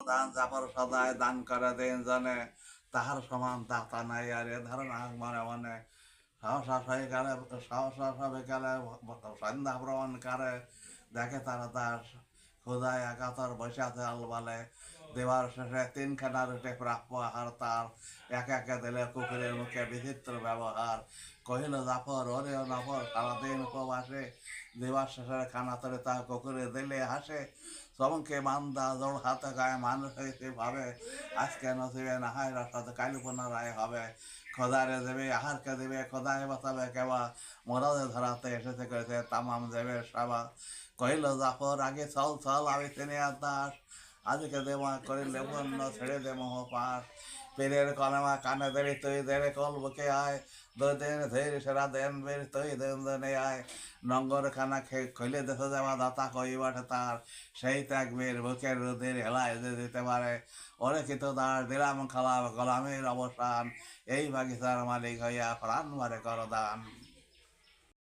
দান জাফর সদায় দান করে দিন জনে, তাহার সমান দাতা নাই আর এ ধারণা মনে মনে। সহসা সহিকালে সহসা বিকালে সন্ধ্যা ভ্রমণ করে, দেখে তারা তার ক্ষুধায় একাতর বসে আছে আলবালে। দেওয়ার শেষে তিনখানা রুটে প্রাপ্য আহার তার, একে একে দিলে কুকুরের মুখে বিচিত্র ব্যবহার। কহিল জাফর, ওরে ও নফর, সারাদিন উপবাসে দেওয়ার শেষে খানা তরে তা কুকুরে দিলে হাসে। চমকে মান্দা জোর হাতে গায়ে মানুষ হয়েছে ভাবে, আজকে নসিবে না হয় রসাদ কালু পুনরায় হবে। খোদারে দেবে আহারকে দেবে, খোদায় বাঁচাবে কেবা, মোরাদে ধরাতে এসেছে করেছে তামাম দেবে সবা। কহিল জাফর, আগে চল চল আমি তিনি আর দাস, আজকে দেওয়া করিলে বন্য ছেড়ে দে মোহ পাশ। পীরের কলেমা কানে দেরি তুই দেরে কল বুকে আয়, দুই দিন ধীর সেরা দেন বীর তুই দিন দিনে আয়। নঙ্গর খানা খুলে দেখে যাওয়া দাতা কই বাটে তার, সেই ত্যাগবীর বুকের রুধির হেলায় যে দিতে পারে। ওরে কিত দাস দিলাম খালা গোলামের অবসান, এই বাগিচার মালিক হইয়া প্রাণ মারে করদান।